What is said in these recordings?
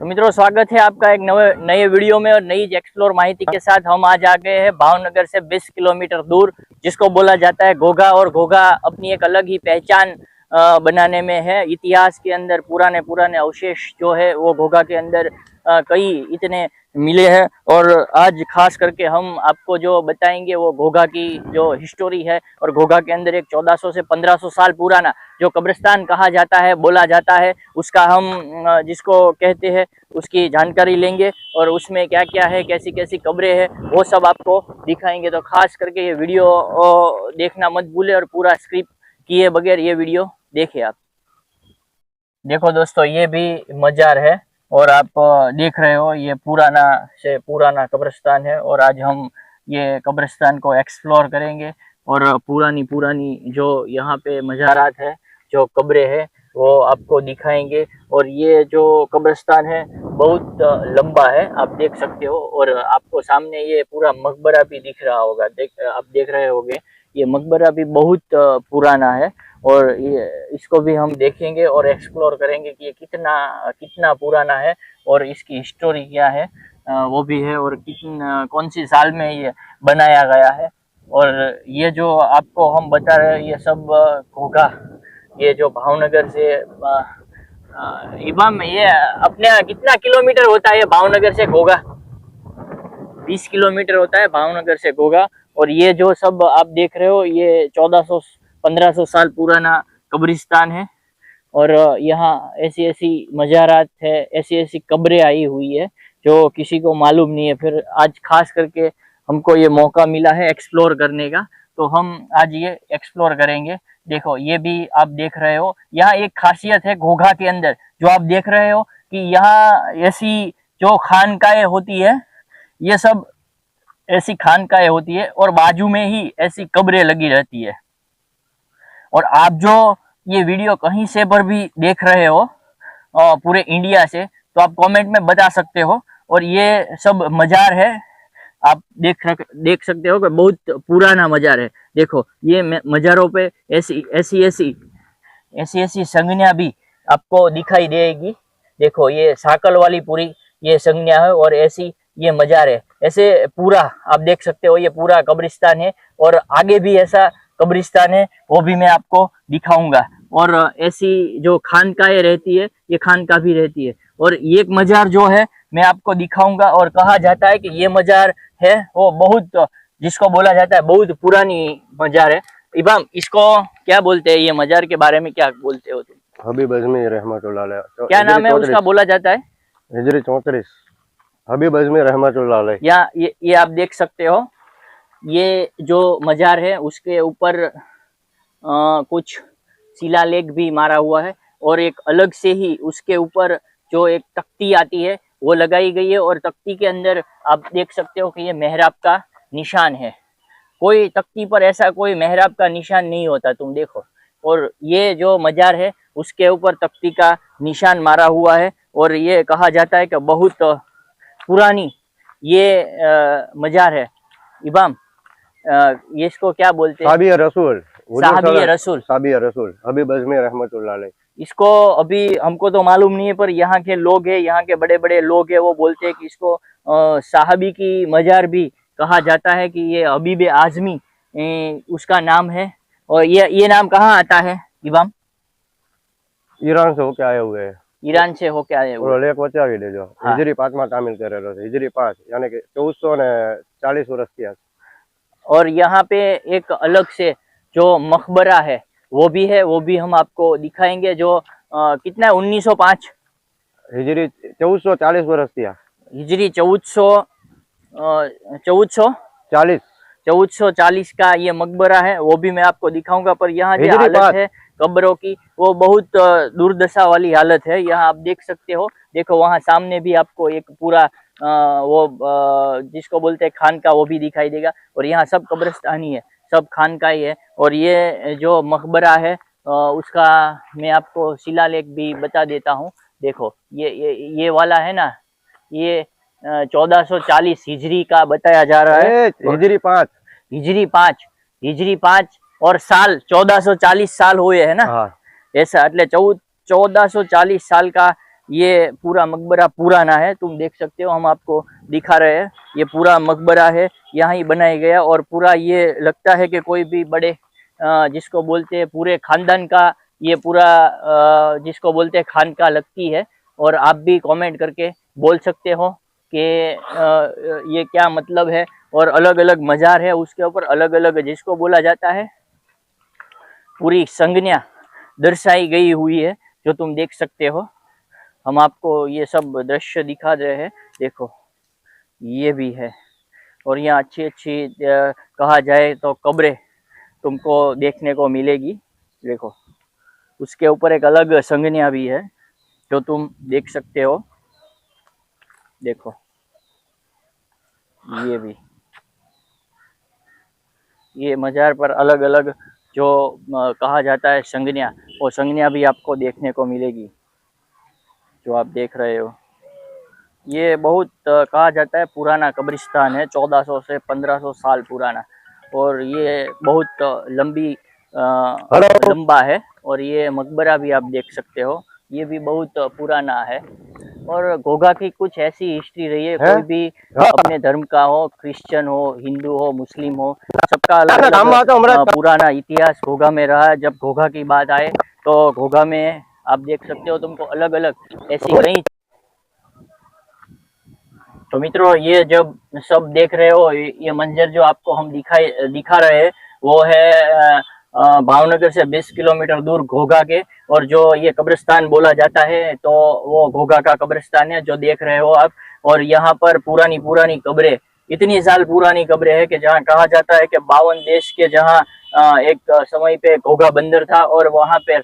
मित्रों, स्वागत है आपका एक नए वीडियो में और नई एक्सप्लोर माहिती के साथ। हम आज आ गए हैं भावनगर से 20 किलोमीटर दूर, जिसको बोला जाता है घोघा। और घोघा अपनी एक अलग ही पहचान बनाने में है। इतिहास के अंदर पुराने पुराने अवशेष जो है वो घोघा के अंदर कई इतने मिले हैं। और आज खास करके हम आपको जो बताएंगे वो घोघा की जो हिस्टोरी है। और घोघा के अंदर एक 1400 से 1500 साल पुराना जो कब्रिस्तान कहा जाता है, बोला जाता है, उसका हम जिसको कहते हैं उसकी जानकारी लेंगे। और उसमें क्या क्या है, कैसी कैसी कब्रें हैं, वो सब आपको दिखाएंगे। तो खास करके ये वीडियो देखना मत भूले और पूरा स्क्रिप्ट किए बगैर ये वीडियो देखें आप। देखो दोस्तों, ये भी मजार है और आप देख रहे हो ये पुराना से पुराना कब्रिस्तान है। और आज हम ये कब्रिस्तान को एक्सप्लोर करेंगे और पुरानी पुरानी जो यहाँ पे मज़ारात है, जो कब्रें है, वो आपको दिखाएंगे। और ये जो कब्रिस्तान है बहुत लंबा है, आप देख सकते हो। और आपको सामने ये पूरा मकबरा भी दिख रहा होगा, आप देख रहे होंगे। ये मकबरा भी बहुत पुराना है और ये इसको भी हम देखेंगे और एक्सप्लोर करेंगे कि ये कितना पुराना है और इसकी हिस्टोरी क्या है, वो भी है। और कौन सी साल में ये बनाया गया है। और ये जो आपको हम बता रहे हैं ये सब घोघा, ये जो भावनगर से इमाम, ये अपने कितना किलोमीटर होता है भावनगर से घोघा? 20 किलोमीटर होता है भावनगर से घोघा। और ये जो सब आप देख रहे हो ये 1400-1500 साल पुराना कब्रिस्तान है। और यहाँ ऐसी ऐसी मज़ारात है, ऐसी ऐसी कब्रें आई हुई है जो किसी को मालूम नहीं है। फिर आज खास करके हमको ये मौका मिला है एक्सप्लोर करने का, तो हम आज ये एक्सप्लोर करेंगे। देखो, ये भी आप देख रहे हो, यहाँ एक खासियत है घोघा के अंदर जो आप देख रहे हो कि यहाँ ऐसी जो खानकाएं होती है, ये सब ऐसी खानकाएं होती है और बाजू में ही ऐसी कब्रें लगी रहती है। और आप जो ये वीडियो कहीं से पर भी देख रहे हो पूरे इंडिया से, तो आप कमेंट में बता सकते हो। और ये सब मजार है, आप देख सकते हो कि बहुत पुराना मजार है। देखो, ये मजारों पे ऐसी संज्ञा भी आपको दिखाई देगी। देखो, ये साकल वाली पूरी ये संज्ञा है और ऐसी ये मजार है। ऐसे पूरा आप देख सकते हो, ये पूरा कब्रिस्तान है। और आगे भी ऐसा कब्रिस्तान है, वो भी मैं आपको दिखाऊंगा। और ऐसी जो खानकाएं रहती है, ये खानका भी रहती है। और ये एक मजार जो है मैं आपको दिखाऊंगा। और कहा जाता है कि ये मजार है वो बहुत, जिसको बोला जाता है बहुत पुरानी मजार है। इमाम, इसको क्या बोलते हैं? ये मजार के बारे में क्या बोलते हो तुम? हबीब अजमी रहमतुल्लाह अलैह। क्या नाम है उसका बोला जाता है? हिजरी 34 हबीब अजमी रहमतुल्लाह अलैह। ये आप देख सकते हो, ये जो मजार है उसके ऊपर कुछ शिलालेख भी मारा हुआ है। और एक अलग से ही उसके ऊपर जो एक तख्ती आती है वो लगाई गई है। और तख्ती के अंदर आप देख सकते हो कि ये मेहराब का निशान है। कोई तख्ती पर ऐसा कोई मेहराब का निशान नहीं होता, तुम देखो। और ये जो मजार है उसके ऊपर तख्ती का निशान मारा हुआ है। और ये कहा जाता है कि बहुत पुरानी ये मजार है। इमाम, ये इसको क्या बोलते हैं? साहबी रसूल साहबी रसूल हबीब अजमी रहमतुल्लाह अलैह। इसको अभी हमको तो मालूम नहीं है, पर यहाँ के लोग हैं, यहाँ के बड़े बड़े लोग हैं, वो बोलते हैं कि इसको साहबी की मजार भी कहा जाता है, कि ये हबीब आजमी उसका नाम है। और ये नाम कहाँ आता है इमाम? ईरान से होके आए हुए हैं। ईरान से होके आए हुए। लेख बचावी देजो। हिजरी 5 में तामील करेलो छे। हिजरी 5 यानी कि 1440 वर्ष की। और यहाँ पे एक अलग से जो मकबरा है वो भी है, वो भी हम आपको दिखाएंगे। जो कितना है, 1905 हिजरी 1440 वर्ष की। हिजरी 1440 का ये मकबरा है, वो भी मैं आपको दिखाऊंगा। पर यहाँ जो हालत है कब्रों की, वो बहुत दुर्दशा वाली हालत है। यहाँ आप देख सकते हो। देखो, वहाँ सामने भी आपको एक पूरा जिसको बोलते हैं खानका, वो भी दिखाई देगा। और यहाँ सब कब्रिस्तानी है, सब खानका ही है। और ये जो मकबरा है उसका मैं आपको शिलालेख भी बता देता हूँ। देखो, ये वाला है ना, ये 1440 हिजरी का बताया जा रहा है। हिजरी 5 और साल 1440 साल हुए है ना। ऐसा, એટલે 1440 साल का ये पूरा मकबरा पुराना है, तुम देख सकते हो, हम आपको दिखा रहे हैं। ये पूरा मकबरा है, यहाँ ही बनाया गया, और पूरा ये लगता है कि कोई भी बड़े जिसको बोलते हैं पूरे खानदान का, ये पूरा जिसको बोलते हैं खानका लगती है। और आप भी कमेंट करके बोल सकते हो कि ये क्या मतलब है। और अलग अलग मजार है, उसके ऊपर अलग अलग जिसको बोला जाता है पूरी संज्ञा दर्शाई गई हुई है, जो तुम देख सकते हो। हम आपको ये सब दृश्य दिखा रहे हैं, देखो ये भी है। और यहाँ अच्छी अच्छी कहा जाए तो कब्रें तुमको देखने को मिलेगी, देखो उसके ऊपर एक अलग संज्ञा भी है जो तुम देख सकते हो, देखो ये भी, ये मजार पर अलग अलग जो कहा जाता है संज्ञा, वो संज्ञा भी आपको देखने को मिलेगी जो आप देख रहे हो। ये बहुत कहा जाता है पुराना कब्रिस्तान है, 1400 से 1500 साल पुराना, और ये बहुत लंबा है। और ये मकबरा भी आप देख सकते हो, ये भी बहुत पुराना है। और घोघा की कुछ ऐसी हिस्ट्री रही है, कोई भी अपने धर्म का हो, क्रिश्चियन हो, हिंदू हो, मुस्लिम हो, सबका अलग अलग पुराना इतिहास घोघा में रहा है। जब घोघा की बात आए तो घोघा में आप देख सकते हो, तुमको अलग अलग ऐसी कई। तो मित्रों, ये जब सब देख रहे हो, ये मंजर जो आपको हम दिखा रहे हैं, वो है भावनगर से 20 किलोमीटर दूर घोघा के। और जो ये कब्रिस्तान बोला जाता है, तो वो घोघा का कब्रिस्तान है जो देख रहे हो आप। और यहाँ पर पुरानी पुरानी कब्रें, इतनी साल पुरानी कब्रें है कि जहाँ कहा जाता है कि 52 देश के, जहाँ एक समय पे घोघा बंदर था, और वहां पे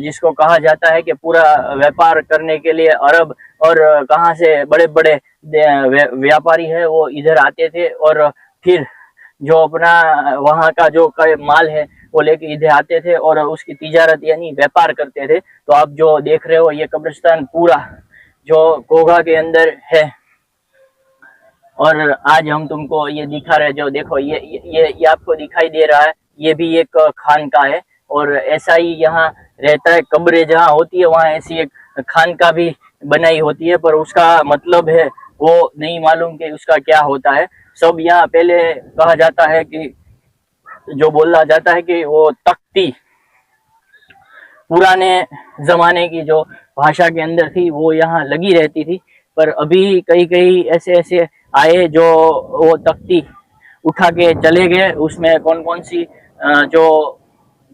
जिसको कहा जाता है कि पूरा व्यापार करने के लिए अरब और कहाँ से बड़े बड़े व्यापारी है वो इधर आते थे, और फिर जो अपना वहाँ का जो माल है वो लेके इधर आते थे और उसकी तिजारत यानी व्यापार करते थे। तो आप जो देख रहे हो, ये कब्रिस्तान पूरा जो घोघा के अंदर है। और आज हम तुमको ये दिखा रहे, जो देखो ये आपको दिखाई दे रहा है, ये भी एक खान का है। और ऐसा ही यहाँ रहता है, कब्रें जहाँ होती है वहाँ ऐसी एक खान का भी बनाई होती है, पर उसका मतलब है वो नहीं मालूम कि उसका क्या होता है। सब यहाँ पहले कहा जाता है कि, जो बोला जाता है कि वो तख्ती पुराने जमाने की जो भाषा के अंदर थी वो यहाँ लगी रहती थी। पर अभी कई कई ऐसे ऐसे आए जो वो तख्ती उठा के चले गए। उसमें कौन कौन सी जो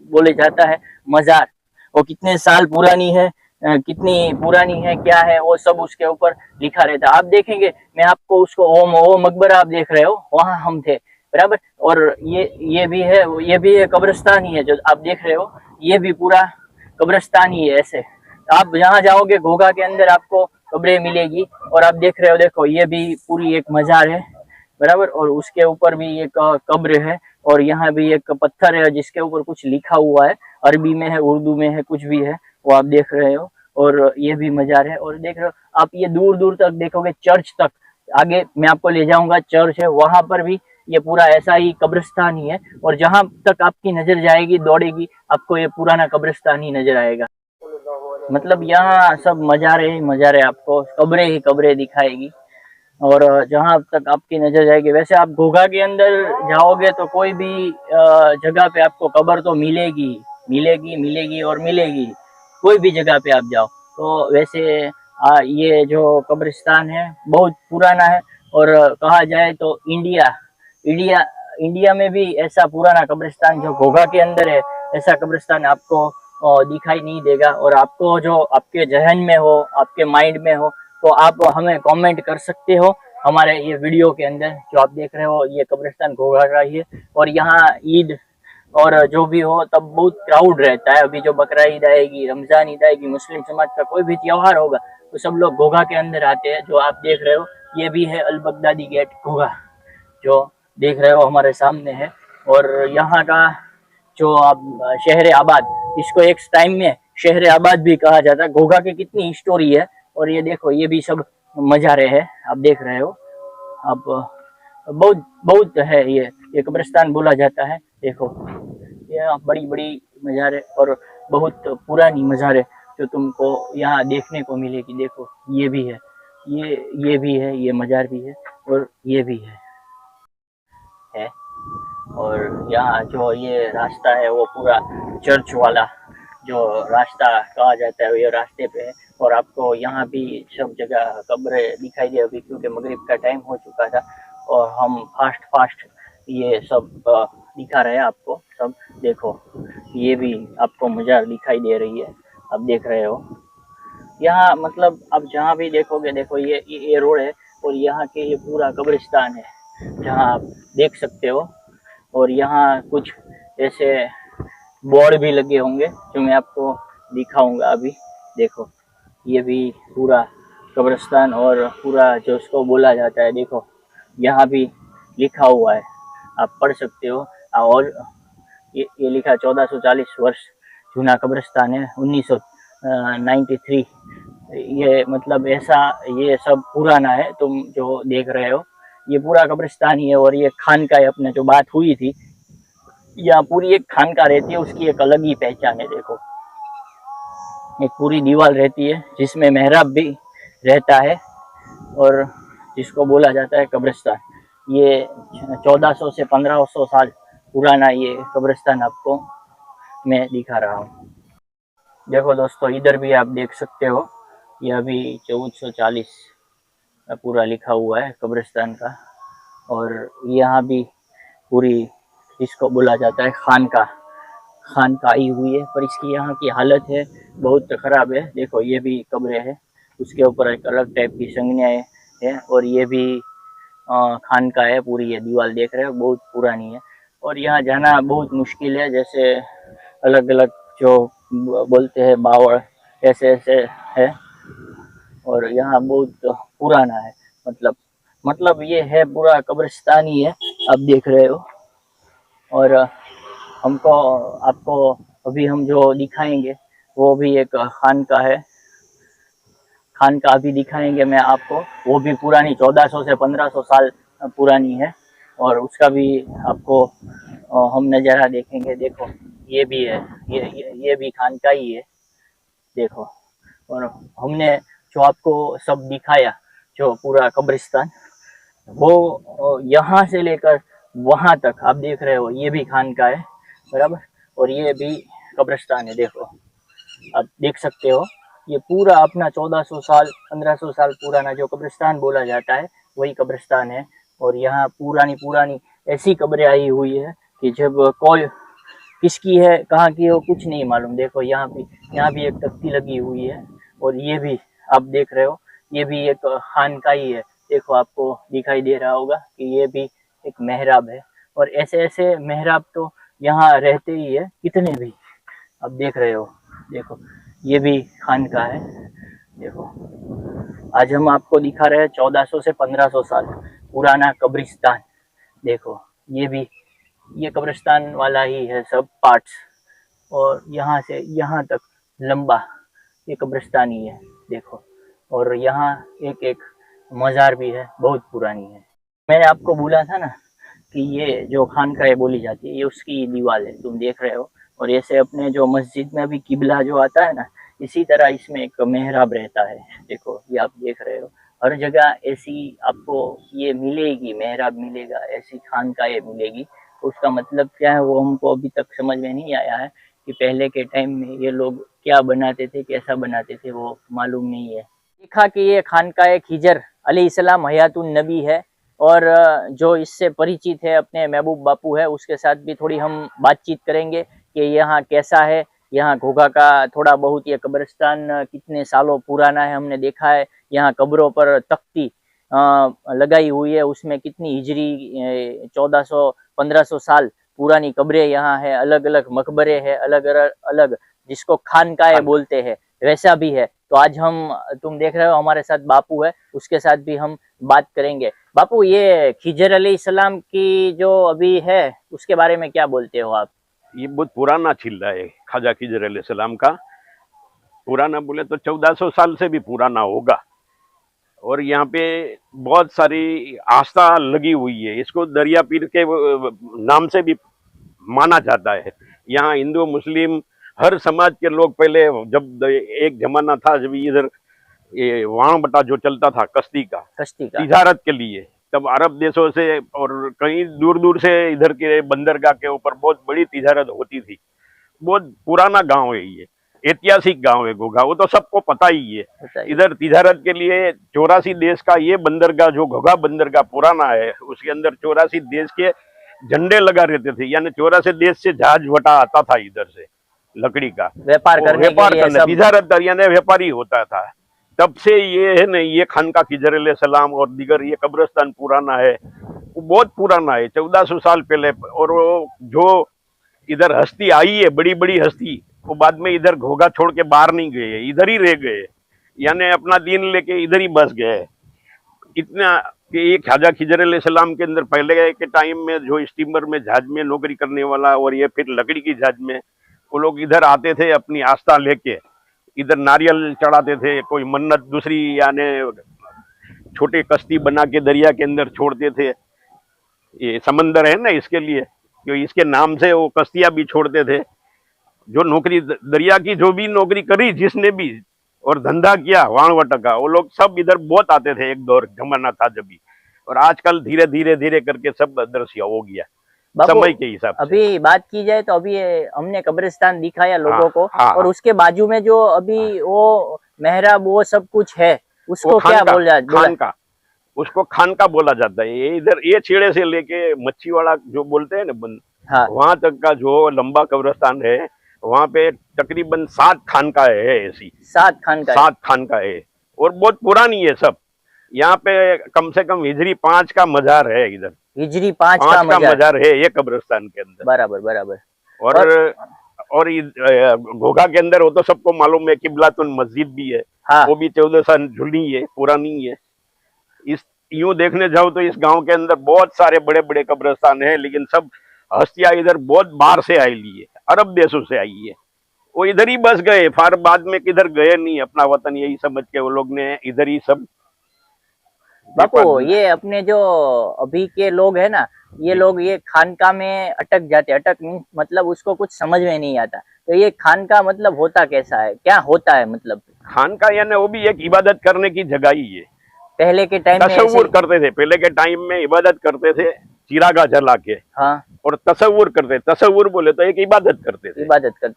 बोले जाता है मजार, वो कितने साल पुरानी है, कितनी पुरानी है, क्या है, वो सब उसके ऊपर लिखा रहता है। आप देखेंगे, मैं आपको उसको वो मकबरा आप देख रहे हो, वहां हम थे, बराबर। और ये भी है, ये भी कब्रिस्तान ही है जो आप देख रहे हो, ये भी पूरा कब्रिस्तान ही है। ऐसे आप जहाँ जाओगे घोघा के अंदर आपको कब्रें मिलेगी। और आप देख रहे हो, देखो ये भी पूरी एक मजार है, बराबर। और उसके ऊपर भी एक कब्र है, और यहाँ भी एक पत्थर है जिसके ऊपर कुछ लिखा हुआ है, अरबी में है, उर्दू में है, कुछ भी है, वो आप देख रहे हो। और ये भी मजार है। और देख रहे हो आप, ये दूर दूर तक देखोगे, चर्च तक, आगे मैं आपको ले जाऊंगा, चर्च है वहां पर भी ये पूरा ऐसा ही कब्रिस्तान ही है। और जहां तक आपकी नजर जाएगी, दौड़ेगी, आपको ये पुराना कब्रिस्तान ही नजर आएगा। मतलब यहाँ सब मजारे ही मजारे, आपको कब्रें ही कब्रें दिखाएगी। और जहां तक आपकी नजर जाएगी, वैसे आप घोघा के अंदर जाओगे तो कोई भी जगह पे आपको कब्र तो मिलेगी मिलेगी मिलेगी और मिलेगी, कोई भी जगह पे आप जाओ। तो वैसे ये जो कब्रिस्तान है बहुत पुराना है। और कहा जाए तो इंडिया इंडिया में भी ऐसा पुराना कब्रिस्तान जो घोघा के अंदर है, ऐसा कब्रिस्तान आपको दिखाई नहीं देगा। और आपको जो आपके जहन में हो, आपके माइंड में हो, तो आप हमें कमेंट कर सकते हो हमारे ये वीडियो के अंदर। जो आप देख रहे हो, ये कब्रिस्तान घोघा का ही है। और यहाँ ईद और जो भी हो तब बहुत क्राउड रहता है। अभी जो बकरा ईद आएगी, रमजान ईद आएगी, मुस्लिम समाज का कोई भी त्योहार होगा, तो सब लोग घोघा के अंदर आते हैं। जो आप देख रहे हो, ये भी है अल बगदादी गेट घोघा, जो देख रहे हो हमारे सामने है। और यहाँ का जो आप शहर आबाद, इसको एक टाइम में शहर आबाद भी कहा जाता है। घोघा की कितनी स्टोरी है। और ये देखो, ये भी सब मजारे हैं, आप देख रहे हो। अब बहुत बहुत है, ये कब्रिस्तान बोला जाता है। देखो ये बड़ी बड़ी मजारे और बहुत पुरानी मजारे जो तुमको यहाँ देखने को मिलेगी। देखो ये भी है, ये भी है, ये मजार भी है और ये भी है। और यहाँ जो ये रास्ता है वो पूरा चर्च वाला जो रास्ता कहा जाता है ये रास्ते पे है। और आपको यहाँ भी सब जगह कब्रें दिखाई दे अभी, क्योंकि मगरिब का टाइम हो चुका था और हम फास्ट ये सब दिखा रहे हैं आपको सब। देखो ये भी आपको मजार दिखाई दे रही है, आप देख रहे हो। यहाँ मतलब आप जहाँ भी देखोगे, देखो ये रोड है और यहाँ के ये पूरा कब्रिस्तान है जहाँ आप देख सकते हो। और यहाँ कुछ ऐसे बोर्ड भी लगे होंगे जो मैं आपको दिखाऊंगा अभी। देखो ये भी पूरा कब्रिस्तान और पूरा जो उसको बोला जाता है, देखो यहाँ भी लिखा हुआ है, आप पढ़ सकते हो। और ये लिखा 1440 वर्ष जूना कब्रिस्तान है, 1993। ये मतलब ऐसा ये सब पुराना है, तुम जो देख रहे हो ये पूरा कब्रिस्तान ही है। और ये खानका है, अपने जो बात हुई थी, यहाँ पूरी एक खानका रहती है, उसकी एक अलग ही पहचान है। देखो एक पूरी दीवार रहती है जिसमें मेहराब भी रहता है और जिसको बोला जाता है कब्रिस्तान। ये 1400 से 1500 साल पुराना ये कब्रिस्तान आपको मैं दिखा रहा हूँ। देखो दोस्तों इधर भी आप देख सकते हो, ये अभी 1440 पूरा लिखा हुआ है कब्रिस्तान का। और यहाँ भी पूरी इसको बोला जाता है खानका आई हुई है, पर इसकी यहाँ की हालत है बहुत खराब है। देखो ये भी कब्रें है, उसके ऊपर एक अलग टाइप की संज्ञाएं है। और ये भी खानका है, पूरी ये दीवार देख रहे हो बहुत पुरानी है। और यहाँ जाना बहुत मुश्किल है, जैसे अलग अलग जो बोलते हैं बावड़ ऐसे ऐसे है। और यहाँ बहुत पुराना है, मतलब ये है पूरा कब्रिस्तान ही है, आप देख रहे हो। और हमको आपको अभी हम जो दिखाएंगे वो भी एक खानका है, खानका अभी दिखाएंगे मैं आपको, वो भी पुरानी 1400 से 1500 साल पुरानी है। और उसका भी आपको हम नज़ारा देखेंगे। देखो ये भी है, ये भी खानका ही है, देखो। और हमने जो आपको सब दिखाया जो पूरा कब्रिस्तान, वो यहाँ से लेकर वहाँ तक आप देख रहे हो, ये भी खानका है बराबर। और ये भी कब्रिस्तान है, देखो आप देख सकते हो। ये पूरा अपना 1400 साल 1500 साल पुराना जो कब्रिस्तान बोला जाता है वही कब्रिस्तान है। और यहाँ पुरानी ऐसी कब्रें आई हुई है कि जब कोई किसकी है कहाँ की है वो कुछ नहीं मालूम। देखो यहाँ भी एक तख्ती लगी हुई है। और ये भी आप देख रहे हो, ये भी एक खानका ही है। देखो आपको दिखाई दे रहा होगा कि ये भी एक मेहराब है। और ऐसे ऐसे मेहराब तो यहाँ रहते ही है कितने भी, आप देख रहे हो। देखो ये भी खानका है। देखो आज हम आपको दिखा रहे हैं 1400 से 1500 साल पुराना कब्रिस्तान। देखो ये कब्रिस्तान वाला ही है सब पार्ट्स। और यहाँ से यहाँ तक लंबा ये कब्रिस्तान ही है, देखो। और यहाँ एक एक मज़ार भी है, बहुत पुरानी है। मैंने आपको बोला था ना कि ये जो खानका बोली जाती है ये उसकी दीवार है, तुम देख रहे हो। और ऐसे अपने जो मस्जिद में अभी किबला जो आता है ना, इसी तरह इसमें एक मेहराब रहता है। देखो ये आप देख रहे हो, हर जगह ऐसी आपको ये मिलेगी, मेहराब मिलेगा, ऐसी खानका मिलेगी। उसका मतलब क्या है वो हमको अभी तक समझ में नहीं आया है कि पहले के टाइम में ये लोग क्या बनाते थे, कैसा बनाते थे, वो मालूम नहीं है। देखा कि ये खानका खिजर अलैहिस्सलाम हयातुन नबी है। और जो इससे परिचित है अपने महबूब बापू है, उसके साथ भी थोड़ी हम बातचीत करेंगे कि यहाँ कैसा है। यहाँ घोघा का थोड़ा बहुत ये कब्रिस्तान कितने सालों पुराना है, हमने देखा है। यहाँ कब्रों पर तख्ती लगाई हुई है, उसमें कितनी हिजरी 1400-1500 साल पुरानी कब्रें यहाँ है। अलग अलग मकबरे है, अलग अलग जिसको खानकाए बोलते हैं वैसा भी है। तो आज हम, तुम देख रहे हो हमारे साथ बापू है, उसके साथ भी हम बात करेंगे। बापू ये खिजर अलैहिस्सलाम की जो अभी है उसके बारे में क्या बोलते हो आप? ये बहुत पुराना चिल्ला है ख्वाजा खिजर अलैहिस्सलाम का। पुराना बोले तो 1400 साल से भी पुराना होगा। और यहाँ पे बहुत सारी आस्था लगी हुई है, इसको दरिया पीर के नाम से भी माना जाता है। यहाँ हिंदू मुस्लिम हर समाज के लोग पहले, जब एक जमाना था जब इधर ये वाण बटा जो चलता था कश्ती का तिजारत के लिए, तब अरब देशों से और कहीं दूर दूर से इधर के बंदरगाह के ऊपर बहुत बड़ी तिजारत होती थी। बहुत पुराना गांव है ये, ऐतिहासिक गांव है घोघा, वो तो सबको पता ही है। इधर तिजारत के लिए 84 देश का ये बंदरगाह, जो घोघा बंदरगाह पुराना है, उसके अंदर 84 देश के झंडे लगा रहते थे, यानी 84 देश से जहाज वटा आता था इधर से लकड़ी का व्यापार करने तिजारत यानी व्यापारी होता था। तब से ये है ना, ये खानका खिजर अलैहिस्सलाम और दीगर ये कब्रिस्तान पुराना है, वो बहुत पुराना है, 1400 साल पहले। और जो इधर हस्ती आई है, बड़ी बड़ी हस्ती, वो बाद में इधर घोघा छोड़ के बाहर नहीं गए, इधर ही रह गए, यानी अपना दीन लेके इधर ही बस गए। इतना कि ये ख्वाजा खिजर अलैहिस्सलाम के अंदर पहले के टाइम में जो स्टीमर में जहाज में नौकरी करने वाला और ये फिर लकड़ी की जहाज में, वो लोग इधर आते थे अपनी आस्था लेके, इधर नारियल चढ़ाते थे, कोई मन्नत दूसरी, यानी छोटे कश्ती बना के दरिया के अंदर छोड़ते थे। ये समंदर है ना, इसके लिए, क्योंकि इसके नाम से वो कश्तियां भी छोड़ते थे। जो नौकरी दरिया की, जो भी नौकरी करी जिसने भी और धंधा किया वाणवट का, वो लोग सब इधर बहुत आते थे, एक दौर जमाना था जब भी। और आजकल धीरे धीरे धीरे करके सब अदृश्य हो गया समय के हिसाब से। अभी बात की जाए तो अभी हमने कब्रिस्तान दिखाया लोगों को, और उसके बाजू में जो अभी वो मेहराब वो सब कुछ है, उसको क्या खानका, उसको खानका बोला जाता है। ये इधर ये छेड़े से लेके मच्छी वाला जो बोलते हैं ना, वहां तक का जो लंबा कब्रिस्तान है, वहां पे तकरीबन 7 खानका है, ऐसी 7 खानका है, और बहुत पुरानी है सब। यहाँ पे कम से कम हिजरी 5 का मजार है, इधर हिजरी 5 का मजार है ये कब्रिस्तान के अंदर। बराबर। और घोघा के अंदर वो तो सबको मालूम है, किबलातुन मस्जिद भी है। वो भी 14 साल जुनी है, पुरानी है। इस यूं देखने जाओ तो इस गांव के अंदर बहुत सारे बड़े बड़े कब्रिस्तान हैं, लेकिन सब हस्तियां इधर बहुत बाहर से आई ली है, अरब देशों से आई है। वो इधर ही बस गए, फार बाद में किधर गए नहीं, अपना वतन यही समझ के वो लोग ने इधर ही सब। बापू, ये अपने जो अभी के लोग है ना, ये लोग ये खानका में अटक जाते, अटक मतलब उसको कुछ समझ में नहीं आता। तो ये खानका मतलब होता कैसा है, क्या होता है मतलब? खानका यानी वो भी एक इबादत करने की जगह ही है। पहले के टाइम में तसव्वुर करते थे, पहले के टाइम में इबादत करते थे चिरागा जला के। हाँ। और तसव्वुर करते, तसव्वुर बोले तो एक इबादत करते थे,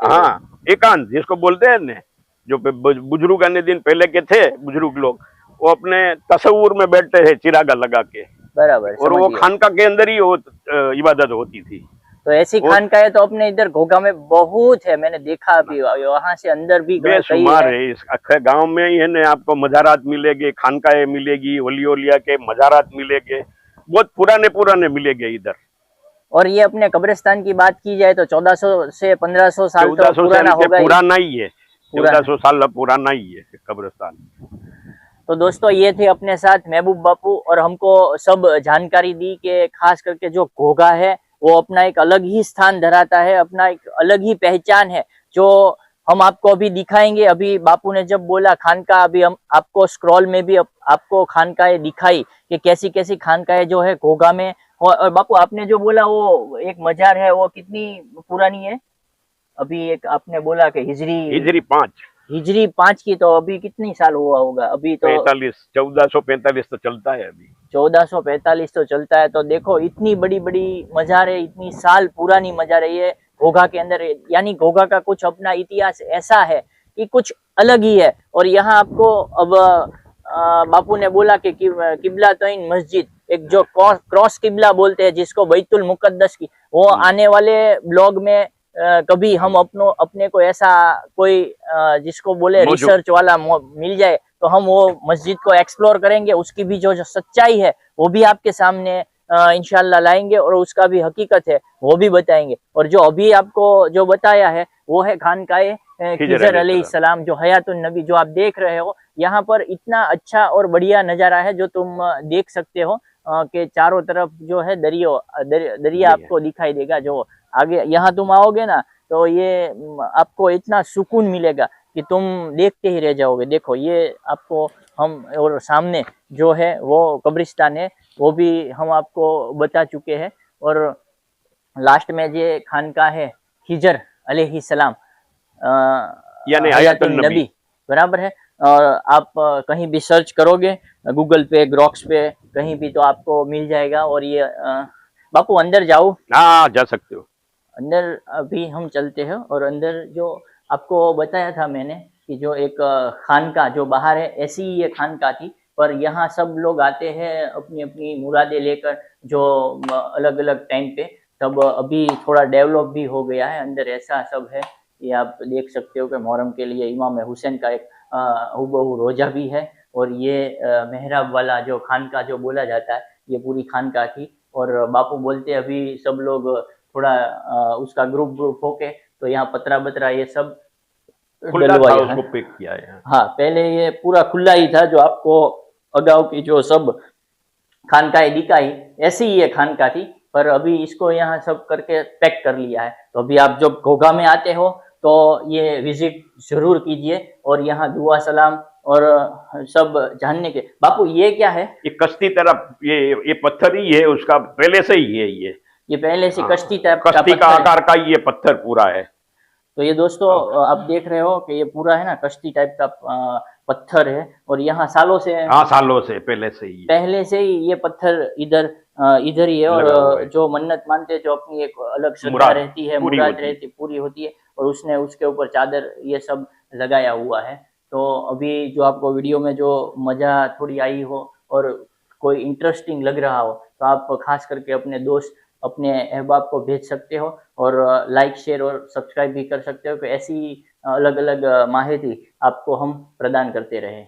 हाँ, एकांत जिसको बोलते हैं ना, जो बुजुर्ग अन्य दिन पहले के थे बुजुर्ग लोग, वो अपने तसव्वुर में बैठते थे चिरागा लगा के। बराबर। और वो खानका के अंदर ही इबादत होती थी। तो ऐसी खानका है तो अपने इधर घोघा में बहुत है, मैंने देखा अभी, वहां से अंदर भी बेशुमार है। इस गांव में ही है ना, आपको मजारात मिलेगी, खानकाएं मिलेगी, वलिया के मजारात मिलेंगे, बहुत पुराने मिलेंगे इधर। और ये अपने कब्रिस्तान की बात की जाए तो 1400 से 1500 साल तो पुराना ही है, 1400 साल पुराना ही है कब्रिस्तान। तो दोस्तों, ये थे अपने साथ महबूब बापू, और हमको सब जानकारी दी कि खास करके जो घोघा है वो अपना एक अलग ही स्थान धराता है, अपना एक अलग ही पहचान है, जो हम आपको अभी दिखाएंगे। अभी बापू ने जब बोला खानका, अभी हम आपको स्क्रॉल में भी आपको खानकाएं दिखाई कि कैसी कैसी खानकाएं जो है घोघा में। और बापू, आपने जो बोला वो एक मजार है, वो कितनी पुरानी है? अभी एक आपने बोला कि हिजरी 5 की, तो अभी कितनी साल हुआ होगा? अभी तो 1445 तो चलता है, अभी 1445 तो चलता है। तो देखो, इतनी बड़ी बड़ी मजार है, इतनी साल पुरानी मजार है ये घोघा के अंदर। यानी घोघा का कुछ अपना इतिहास ऐसा है कि कुछ अलग ही है। और यहाँ आपको अब बापू ने बोला कि किबलातैन मस्जिद, एक जो क्रॉस किबला बोलते हैं जिसको बैतुल मुकद्दस की, वो आने वाले ब्लॉग में कभी हम अपने को ऐसा कोई जिसको बोले रिसर्च वाला मिल जाए तो हम वो मस्जिद को एक्सप्लोर करेंगे, उसकी भी जो सच्चाई है वो भी आपके सामने इंशाल्लाह लाएंगे, और उसका भी हकीकत है वो भी बताएंगे। और जो अभी आपको जो बताया है वो है खानकाए खिजर अलैहिस्सलाम, जो हयातुन नबी, जो आप देख रहे हो। यहाँ पर इतना अच्छा और बढ़िया नजारा है जो तुम देख सकते हो कि चारों तरफ जो है दरिया आपको दिखाई देगा। जो आगे यहाँ तुम आओगे ना तो ये आपको इतना सुकून मिलेगा कि तुम देखते ही रह जाओगे। देखो, ये आपको हम, और सामने जो है वो कब्रिस्तान है, वो भी हम आपको बता चुके हैं। और लास्ट में ये खानका है खिजर अलैहिस्सलाम, यानी हयातुन नबी, बराबर है। और आप कहीं भी सर्च करोगे गूगल पे, ग्रॉक्स पे, कहीं भी, तो आपको मिल जाएगा। और ये बापू अंदर जाओ, हाँ जा सकते हो। अंदर अभी हम चलते हैं। और अंदर जो आपको बताया था मैंने कि जो एक खानका जो बाहर है, ऐसी ही ये खानका थी, पर यहाँ सब लोग आते हैं अपनी अपनी मुरादें लेकर, जो अलग अलग टाइम पे। तब अभी थोड़ा डेवलप भी हो गया है अंदर, ऐसा सब है। ये आप देख सकते हो कि मोहर्रम के लिए इमाम हुसैन का एक हुबहू रोजा भी है। और ये मेहराब वाला जो खानका जो बोला जाता है, ये पूरी खानका थी। और बापू बोलते अभी सब लोग थोड़ा उसका ग्रुप होके, तो यहाँ पतरा बतरा ये सब खुला था, डलवाया है। उसको पैक किया है। हाँ, पहले ये पूरा खुला ही था, जो आपको अगाऊ की जो सब खानकाएं दिखाई, ऐसी ही ये खानका थी। पर अभी इसको यहाँ सब करके पैक कर लिया है। तो अभी आप जब घोघा में आते हो तो ये विजिट जरूर कीजिए, और यहाँ दुआ सलाम और सब जानने के। बापू ये क्या है? ये कश्ती तरफ, ये पत्थर ही है उसका, पहले से ही है ये पहले से हाँ, कश्ती टाइप का कश्ती का पत्थर है। आकार का ही ये पत्थर पूरा है। तो ये दोस्तों आप देख रहे हो कि ये पूरा है ना कश्ती टाइप का पत्थर है। और यहाँ सालों से, हाँ सालों से पहले से ही ये पत्थर इधर इधर ही है। लगा हुआ और है। जो मन्नत मानते हैं, जो अपनी एक अलग श्रद्धा मुराद रहती है, पूरी मुराद होती है। रहती, पूरी होती है, और उसने उसके ऊपर चादर ये सब लगाया हुआ है। तो अभी जो आपको वीडियो में जो मजा थोड़ी आई हो और कोई इंटरेस्टिंग लग रहा हो, तो आप खास करके अपने दोस्त, अपने अहबाब को भेज सकते हो। और लाइक, शेयर और सब्सक्राइब भी कर सकते हो कि ऐसी अलग अलग माहिती आपको हम प्रदान करते रहे।